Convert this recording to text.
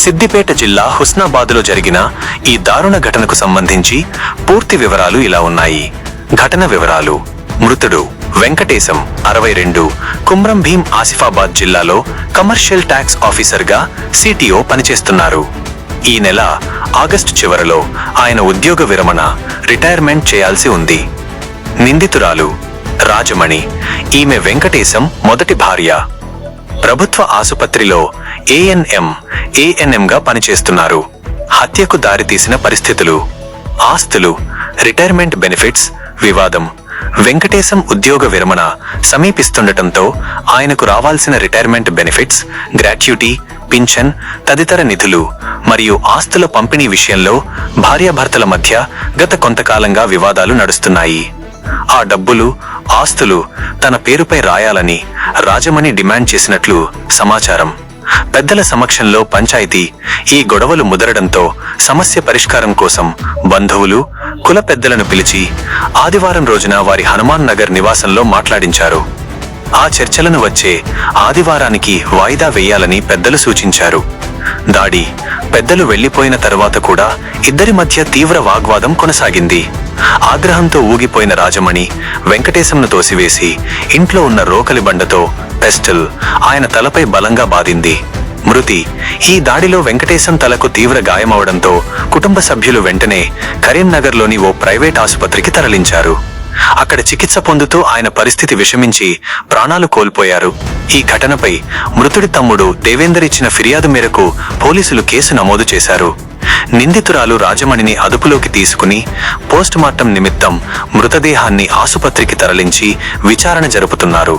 సిద్దిపేట జిల్లా హుస్నాబాదులో జరిగిన ఈ దారుణ ఘటనకు సంబంధించి పూర్తి వివరాలు ఇలా ఉన్నాయి. ఘటన వివరాలు: మృతుడు వెంకటేశం 62, కుమ్రం భీం ఆసిఫాబాద్ జిల్లాలో కమర్షియల్ ట్యాక్స్ ఆఫీసర్గా సిటిఓ పనిచేస్తున్నారు. ఈ నెల ఆగస్టు చివరలో ఆయన ఉద్యోగ విరమణ రిటైర్మెంట్ చేయాల్సి ఉంది. నిందితురాలు రాజమణి. ఈమె వెంకటేశం మొదటి భార్య. ప్రభుత్వ ఆసుపత్రిలో ఏఎన్ఎంగా పనిచేస్తున్నారు. హత్యకు దారితీసిన పరిస్థితులు: ఆస్తులు, రిటైర్మెంట్ బెనిఫిట్స్ వివాదం. వెంకటేశం ఉద్యోగ విరమణ సమీపిస్తుండటంతో ఆయనకు రావాల్సిన రిటైర్మెంట్ బెనిఫిట్స్, గ్రాట్యుటీ, పింఛన్ తదితర నిధులు మరియు ఆస్తుల పంపిణీ విషయంలో భార్యాభర్తల మధ్య గత కొంతకాలంగా వివాదాలు నడుస్తున్నాయి. ఆ డబ్బులు, ఆస్తులు తన పేరుపై రాయాలని రాజమణి డిమాండ్ చేసినట్లు సమాచారం. పెద్దల సమక్షంలో పంచాయతీ ఈ గొడవలు ముదరడంతో సమస్య పరిష్కారం కోసం బంధువులు, కుల పెద్దలను పిలిచి ఆదివారం రోజున వారి హనుమాన్ నగర్ నివాసంలో మాట్లాడించారు. ఆ చర్చలను వచ్చే ఆదివారానికి వాయిదా వేయాలని పెద్దలు సూచించారు. దాడి పెద్దలు వెళ్లిపోయిన తరువాత కూడా ఇద్దరి మధ్య తీవ్ర వాగ్వాదం కొనసాగింది. ఆగ్రహంతో ఊగిపోయిన రాజమణి వెంకటేశంను తోసివేసి ఇంట్లో ఉన్న రోకలి బండతో పెస్టల్ ఆయన తలపై బలంగా బాదింది. మృతి. ఈ దాడిలో వెంకటేశం తలకు తీవ్ర గాయమవడంతో కుటుంబ సభ్యులు వెంటనే కరీంనగర్లోని ఓ ప్రైవేట్ ఆసుపత్రికి తరలించారు. అక్కడ చికిత్స పొందుతూ ఆయన పరిస్థితి విషమించి ప్రాణాలు కోల్పోయారు. ఈ ఘటనపై మృతుడి తమ్ముడు దేవేందర్ ఇచ్చిన ఫిర్యాదు మేరకు పోలీసులు కేసు నమోదు చేశారు. నిందితురాలు రాజమణిని అదుపులోకి తీసుకుని పోస్టుమార్టం నిమిత్తం మృతదేహాన్ని ఆసుపత్రికి తరలించి విచారణ జరుపుతున్నారు.